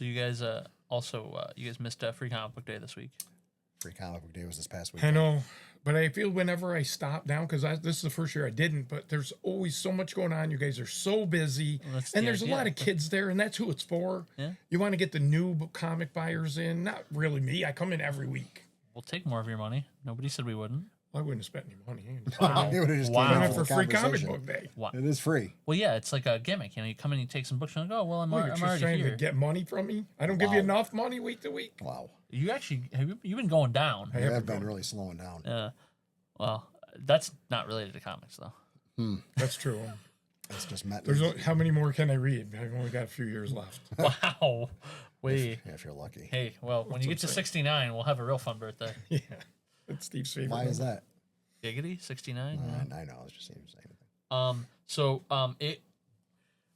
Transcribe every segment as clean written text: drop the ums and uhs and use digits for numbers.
So you guys you guys missed Free Comic Book Day this week. Free Comic Book Day was this past week. I know, but I feel whenever I stop down, because this is the first year I didn't, but there's always so much going on. You guys are so busy, Well, that's and the there's idea. a lot of kids there, and that's who it's for. Yeah. You want to get the new comic buyers in. Not really me. I come in every week. We'll take more of your money. Nobody said we wouldn't. I wouldn't have spent any money. It would have just Wow. came I out went for for free comic conversation. book day. Wow. It is free. Well, yeah, it's like a gimmick. You know, you come in, you take some books, and you go, well, I'm You're just already trying here. to get money from me. I don't give you Wow. enough money week to week. Wow. You actually you've been going down. You have have to been go. really slowing down. Well, that's not related to comics though. That's true. It's just met. How many more can I read? I've only got a few years left. Wow. Wait. Yeah, if you're lucky. Hey, well, when you get to 69, we'll have a real fun birthday. Yeah, it's Steve's favorite. Why is that? Giggity, 69. I know. I was just saying.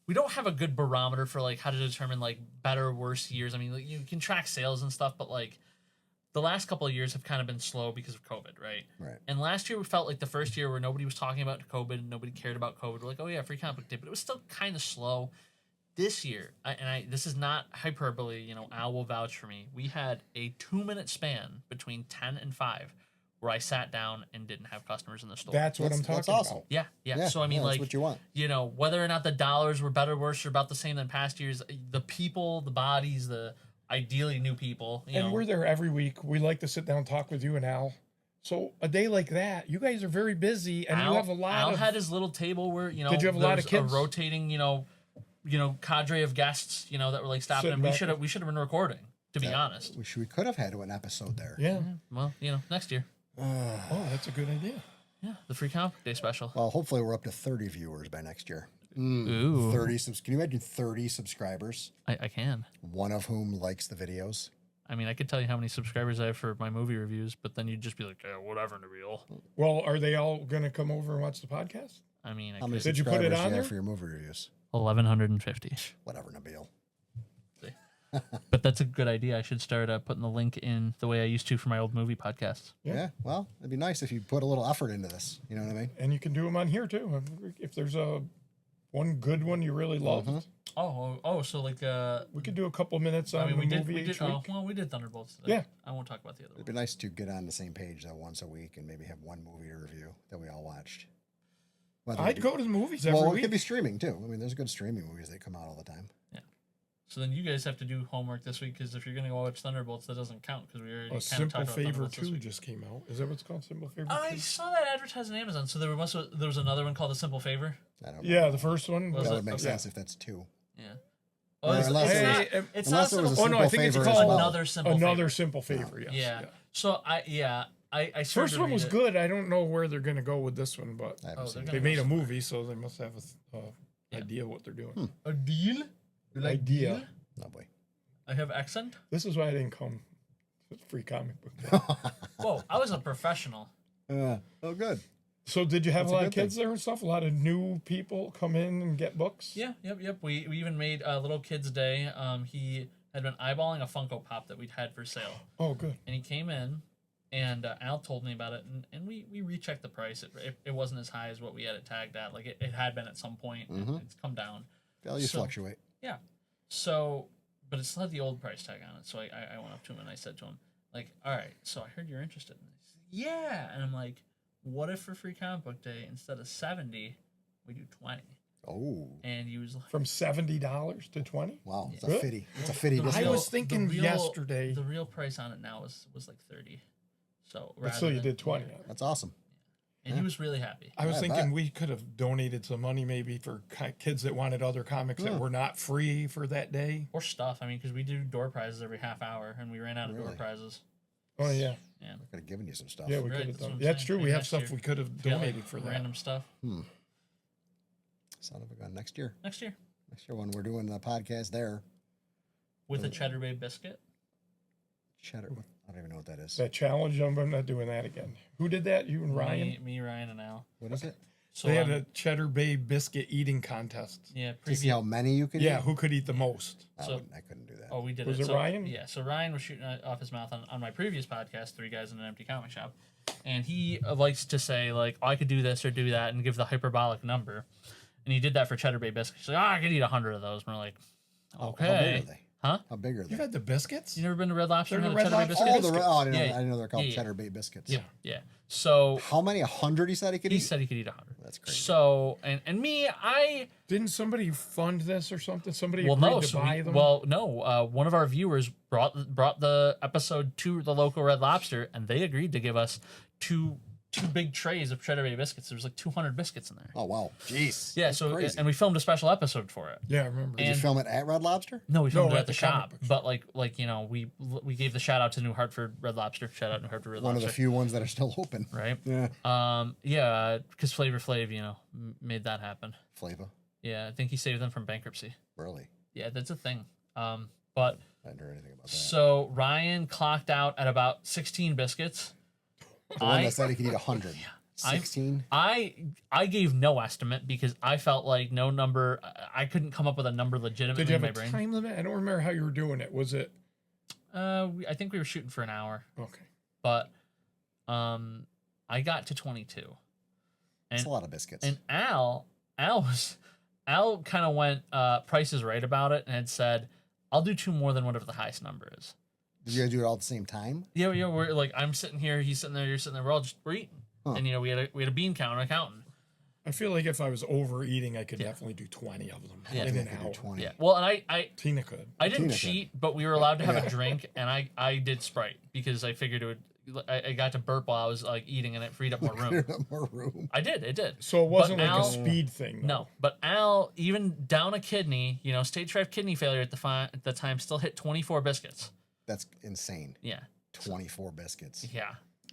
We don't have a good barometer for like how to determine like better or worse years. I mean, like, you can track sales and stuff, but like the last couple of years have kind of been slow because of COVID, right? Right. And last year we felt like the first year where nobody was talking about COVID and nobody cared about COVID. We're like, oh yeah, Free Comic Book Day, but it was still kind of slow. This year, this is not hyperbole, you know, Al will vouch for me. We had a 2-minute span between 10 and 5 where I sat down and didn't have customers in the store. That's what I'm talking That's awesome. about. Yeah. So I mean, that's like, what you want. you know, whether or not the dollars were better, worse, or about the same than past years, the people, the bodies, the ideally new people, you And know. we're there every week. We like to sit down and talk with you and Al. So a day like that, you guys are very busy, and you have a lot Al of. had his little table where, you know, Did you have a there lot of was kids? a rotating, you know, cadre of guests, you know, that were like stopping. Sitting And back. we should have been recording, to be honest. We could have had an episode there. Yeah. Well, you know, next year. Oh, that's a good idea. Yeah, the Free Comic Book Day special. Well, hopefully we're up to 30 viewers by next year. Ooh, 30 Can you imagine 30 subscribers? I can. One of whom likes the videos. I mean, I could tell you how many subscribers I have for my movie reviews, but then you'd just be like, whatever, Nabil. Well, are they all going to come over and watch the podcast? I mean, I How many could. Did you put it subscribers on do you there? have for your movie reviews? 1,150. Whatever, Nabil. But that's a good idea. I should start putting the link in the way I used to for my old movie podcasts. Yeah. Well, it'd be nice if you put a little effort into this. You know what I mean? And you can do them on here too. If there's one good one you really love, So like we could do a couple minutes on I mean, the movie each week. we did Thunderbolts today. Yeah. I won't talk about the other It'd one. be nice to get on the same page that once a week and maybe have one movie to review that we all watched. Whether I'd it go to the movies every Well, it week. could be streaming too. I mean, there's good streaming movies that come out all the time. Yeah. So then you guys have to do homework this week because if you're going to go watch Thunderbolts, that doesn't count because we already A kind of Simple talked about Favor Thunderbolts this 2 week. just came out. Is that what's called? Simple Favor 2? I saw that advertised on Amazon. So there was another one called The Simple Favor. I don't know. Yeah, the first one. Was That it? would make Okay. sense if that's 2. Yeah. Well, unless it was- it's unless not it was a simple. Oh no, I think it's Simple Favor called as well. Another Simple Favor. Simple Favor. Yes. Yeah. So I started First to one read was it. good. I don't know where they're gonna go with this one, but I haven't seen they're it. they made a movie, so they must have a idea what they're doing. A deal? You like Idea. deal? Oh boy. I have accent. This is why I didn't come. It's free comic book day. Whoa, I was a professional. Oh, good. So did you have That's a a lot of good thing. kids there and stuff? A lot of new people come in and get books? Yeah, yep. We even made a little kid's day. He had been eyeballing a Funko Pop that we'd had for sale. Oh, good. And he came in, and Al told me about it, and we rechecked the price. It wasn't as high as what we had it tagged at. Like, it had been at some point. It's come down. Values So- fluctuate. Yeah. So, but it still had the old price tag on it. So I went up to him and I said to him, like, all right, so I heard you're interested in this. Yeah. And I'm like, what if for Free Comic Book Day, instead of 70, we do 20? Oh, And he was like, From $70 to 20? wow. It's Really? a fitty. It's a fitty The I discount. was thinking the real- yesterday. The real price on it now was like 30. So But still, you rather did 20. than- That's awesome. And he was really happy. I was I thinking bet. we could have donated some money maybe for kids that wanted other comics that were not free for that day. Or stuff. I mean, because we do door prizes every half hour, and we ran out of door Really? prizes. Oh, yeah. Yeah. I could have given you some stuff. Yeah, we Right, could have that's what done. I'm Yeah, that's saying. true. Maybe We have next stuff year. we could have Yeah, like donated for that. random stuff. Son of a gun. Next year. Next year. Next year when we're doing the podcast there. With a Cheddar Bay biscuit. Cheddar. I don't even know what that is. That challenge, I'm not doing that again. Who did that? You and Ryan? Me, Ryan, and Al. What is it? So They had a Cheddar Bay biscuit eating contest. yeah, To see how many you could Yeah, eat? who could eat the most? So- I couldn't do that. Oh, we did Was it. it So, Ryan? Yeah, so Ryan was shooting off his mouth on my previous podcast, Three Guys in an Empty Comic Shop. And he likes to say, like, oh, I could do this or do that and give the hyperbolic number. And he did that for Cheddar Bay Biscuits. He's like, I could eat 100 of those. And we're like, How okay. big are they? Huh? How big are they? You've had the biscuits? You never been to Red Lobster? They're and the had Red Cheddar Bay Lobster? Biscuits? I didn't, Yeah, know, I didn't know they're called yeah, yeah. Cheddar Bay Biscuits. Yeah. So How many? 100 he said he could he eat? said he could eat 100. That's crazy. So and me, I Didn't somebody fund this or something? Somebody well agreed no, to so buy we, them? well no, one of our viewers brought the episode to the local Red Lobster, and they agreed to give us two big trays of Cheddar Bay biscuits. There was like 200 biscuits in there. Oh, wow. Jeez. Yeah, That's so crazy. and we filmed a special episode for it. Yeah, I remember. Did you and- film it at Red Lobster? No, we filmed No, it at at the the comic shop. book shop. But like you know, we gave the shout out to New Hartford Red Lobster. Shout out New Hartford Red One Lobster. of the few ones that are still open. Right. Yeah. Because Flavor Flav, made that happen. Flavor. Yeah, I think he saved them from bankruptcy. Really? Yeah, that's a thing. But I didn't hear anything about that. so Ryan clocked out at about 16 biscuits. The one I- that said he could eat 100. 16? I gave no estimate because I felt like no number. I couldn't come up with a number legitimately Did you in have my a brain. time limit? I don't remember how you were doing it. Was it? I think we were shooting for an hour, Okay. but I got to 22. That's a lot of biscuits. And Al kind of went Price is Right about it and had said, I'll do 2 more than whatever the highest number is. Did you guys do it all at the same time? Yeah, we're like, I'm sitting here, he's sitting there, you're sitting there, we're eating. Huh. And we had a bean counter counting. I feel like if I was overeating, I could definitely do 20 of them Yeah. in I an could do hour. 20. Yeah. Well, and I Tina could. didn't Tina cheat, but we were allowed to have a drink, and I did Sprite because I figured it would. I got to burp while I was like eating, and it freed up more room. Cleared up more room. I did. It did. So it wasn't But like Al- a speed thing. Though. No, but Al, even down a kidney, stage 5 kidney failure at the time, still hit 24 biscuits. That's insane. Yeah. 24 biscuits. Yeah.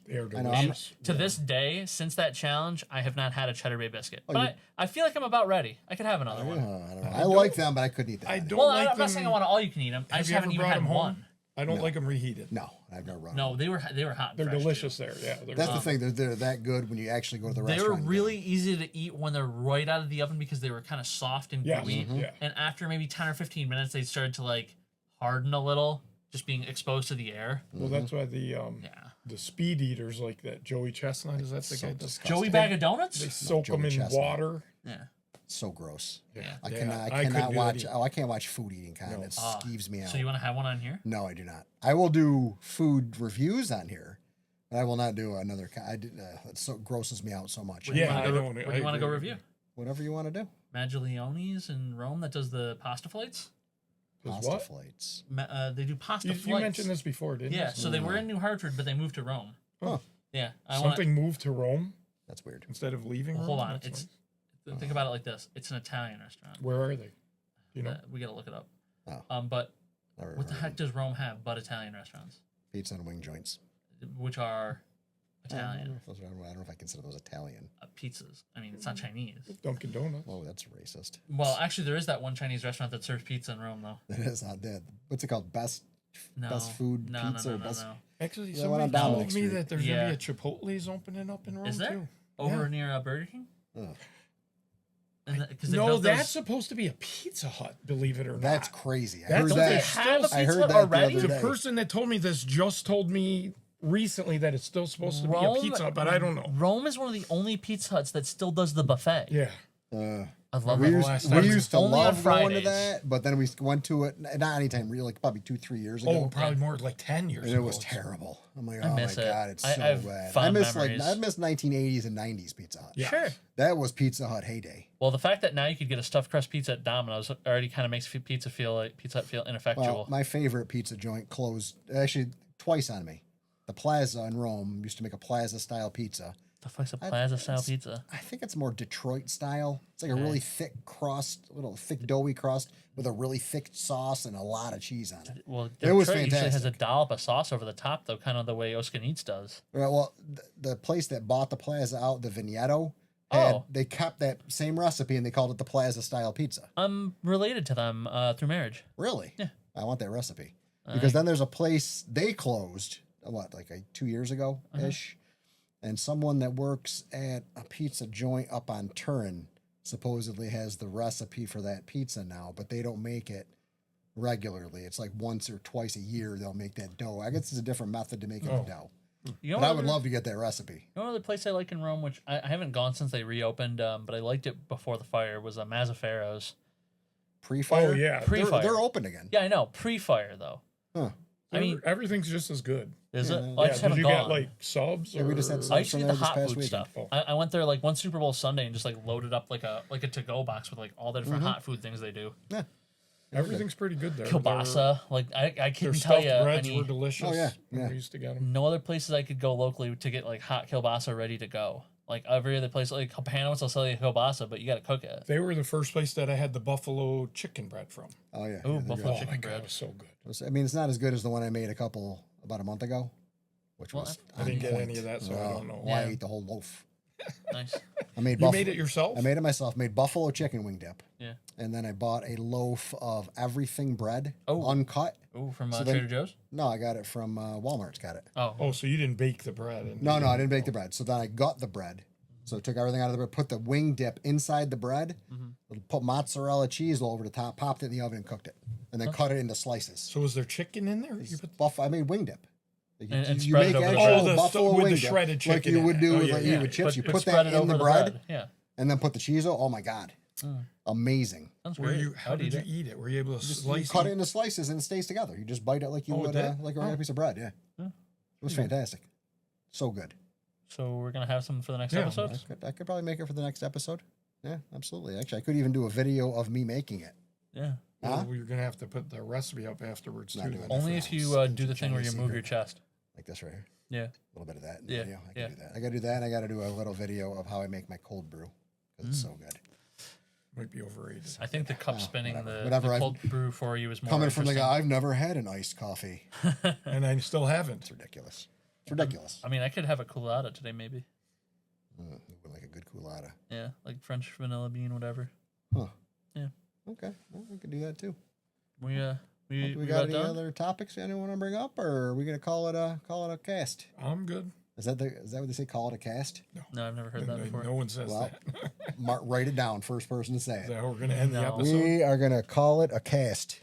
They're I know, delicious. To this day, since that challenge, I have not had a Cheddar Bay biscuit. Oh, But I feel like I'm about ready. I could have another I one. don't know. I like them, but I couldn't eat that. I many. don't Well, like I'm them. not saying I want all you can eat them. I Have just you haven't ever even brought had them home? one. I don't like them reheated. No, I've never run. No, they were hot. and They're fresh, too. delicious there. Yeah. That's the thing. They're that good when you actually go to the They restaurant. were and really easy to eat when they're right out of the oven because they were kind of soft and Yeah. gooey. Yeah. And after maybe 10 or 15 minutes, they started to like harden a little, just being exposed to the air. Well, that's why Yeah. the speed eaters like that Joey Chestnut, is that the So guy? That disgusting. Joey Bag of they Donuts? soak them Joey in Chestnut. water. Yeah. So gross. Yeah. I Yeah, cannot. I I couldn't cannot do that watch. either. Oh, I can't watch food eating content. No. It skeeves me out. So you want to have one on here? No, I do not. I will do food reviews on here, but I will not do another. It so grosses me out so much. What do you Yeah, wanna I go- don't- What do I you want to go agree with review? Whatever you want to do. Maglioni's in Rome that does the pasta flights. Is Pasta what? flights. They do pasta You flights. mentioned this before, didn't Yeah, you? so they were in New Hartford, but they moved to Rome. Huh. Yeah, I want. Something moved to Rome That's weird. instead of leaving Well, Rome? hold on, That's it's nice. think about it like this: it's an Italian restaurant. Where are they? You know? We gotta look it up. Oh. But Never what the heard heck of does Rome have but Italian restaurants, Pizza and wing joints. which are I don't, know Italian if those are- I don't know if I consider those Italian. pizzas? I mean, it's not Chinese. Dunkin' Donuts. Oh, that's racist. Well, actually, there is that one Chinese restaurant that serves pizza in Rome, though. That is not dead. What's it called? Best No, Best food no, pizza no, or no, best- no. Actually, Yeah, one somebody on told Dominic me Street. that there's Yeah. gonna be a Chipotle's opening up in Rome Is there? too. Over Yeah. near Burger King? Ugh. Because No, that's supposed to be a Pizza Hut. Believe it or not. That's crazy. I That's heard what Don't they they that. have a I Pizza heard Hut that the already? other The day. person that told me this just told me recently that it's still supposed to be a Pizza Hut, but I don't know. Rome is one of the only Pizza Huts that still does the buffet. Yeah. I love We that. last used, time. we used to Only on love going to Fridays. that, but then we went to it not anytime really, like probably 2-3 years ago. Oh, probably more like 10 years and ago. it was terrible. I'm like, I oh my miss it. god, it's I so have bad. I fond miss memories. I miss 1980s and 90s Pizza Hut. Yeah. Sure. That was Pizza Hut heyday. Well, the fact that now you could get a stuffed crust pizza at Domino's already kind of makes Pizza Hut feel ineffectual. Well, my favorite pizza joint closed actually twice on me. The Plaza in Rome used to make a Plaza style pizza. the fuck's a Plaza style pizza? I think it's more Detroit style. It's like a really thick crust, little thick doughy crust with a really thick sauce and a lot of cheese on it. Well, It Detroit was usually has a fantastic. dollop of sauce over the top, though, kind of the way Oscanitz does. Right, well, the place that bought the Plaza out, the Vigneto, had, they kept that same recipe and they called it the Plaza style pizza. I'm related to them through marriage. Really? Yeah. I want that recipe. Because then there's a place they closed, like 2 years ago ish. And someone that works at a pizza joint up on Turin supposedly has the recipe for that pizza now, but they don't make it regularly. It's like once or twice a year they'll make that dough. I guess it's a different method to making the dough. You know But I what would other- love to get that recipe. You know another place I like in Rome, which I haven't gone since they reopened, but I liked it before the fire, was Mazzaferro's. pre-fire. Oh, yeah. Pre-fire. They're open again. Yeah, I know. Pre-fire though. Huh. I mean, everything's just as good. is Yeah, it? yeah. I Yeah, just did haven't you gone. get like subs? Yeah, we just had or- subs. I used to from do the there this hot past food weekend. stuff. Oh. I went there like one Super Bowl Sunday and just like loaded up like a to-go box with like all the different hot food things they do. Yeah. Everything's pretty good there. Kielbasa, like I Their couldn't tell stuffed you breads any were delicious. Oh, yeah, when yeah. We used to get them. no other places I could go locally to get like hot kielbasa ready to go. Like every other place, like Hano's will sell you kielbasa, but you got to cook it. They were the first place that I had the buffalo chicken bread from. Oh yeah. Ooh, yeah, they're buffalo good. Oh chicken my god, bread. it was so good. I mean, it's not as good as the one I made about a month ago, which Well, was. I didn't on get point. any of that, so I don't know. Well, I Yeah. ate the whole loaf. Nice. I made. You made it yourself? I made it myself. Made buffalo chicken wing dip. Yeah. And then I bought a loaf of everything bread, Oh. uncut. Ooh, from So then- Trader Joe's. No, I got it from Walmart's. Got it. Oh, Oh, so you didn't bake the bread? And No, I didn't bake the bread. So then I got the bread. So I took everything out of the bread, put the wing dip inside the bread, put mozzarella cheese all over the top, popped it in the oven, and cooked it, and then cut it into slices. So was there chicken in there? You put I made wing dip. Like And you spread make it over the actual bread. Oh, the buffalo with the wing dip, shredded like chicken you in would it. do Oh, with yeah, like yeah. you with chips. You but put spread that it in over the bread, Yeah, and then put the cheese. Oh my god, amazing! sounds Were great. you? How I'd did eat you it. eat it? Were you able to You slice cut it into slices and it stays together. You just bite it like you Oh, it would did? like a regular piece of bread. Yeah, Yeah. it was fantastic. So good. So we're gonna have some for the next Yeah. episode. I could probably make it for the next episode. Yeah, absolutely. Actually, I could even do a video of me making it. Yeah. Huh? Well, you're gonna have to put the recipe up afterwards Not too. doing then. it. Only if you do the thing where you Chinese move your secret. chest. Like this right here. Yeah. A little bit of that in the Yeah, video. I yeah. can do that. I gotta do that, and I gotta do a little video of how I make my cold brew because it's so good. Might be overrated. I think the cup spinning, whatever. the Whatever, cold brew for you is more Coming from the interesting. guy, I've never had an iced coffee. And I still haven't. It's ridiculous. It's ridiculous. I mean, I could have a colada today, maybe. Like a good culotta. Yeah, like French vanilla bean, whatever. Huh. Yeah. Okay. Well, we can do that too. We We got any other topics anyone want to bring up, or are we gonna call it a cast? I'm good. Is that what they say? Call it a cast? No, I've never heard that before. No one says Well, that. write it down. First person to say Is it. that how we're gonna end the No. episode? We are gonna call it a cast.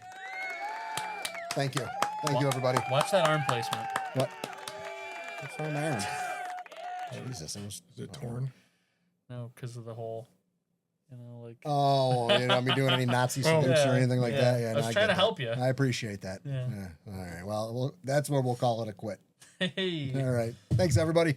Thank you. Thank you, everybody. Watch that arm placement. What? What's on my arm? Jesus, it was. Is it torn? No, because of the whole, like. Oh, you know me doing any Nazi salutes yeah, or anything like yeah. that. Yeah, I no, was get trying to that. help you. I appreciate that. Yeah. All right. Well, that's where we'll call it a quit. Hey. All right. Thanks, everybody.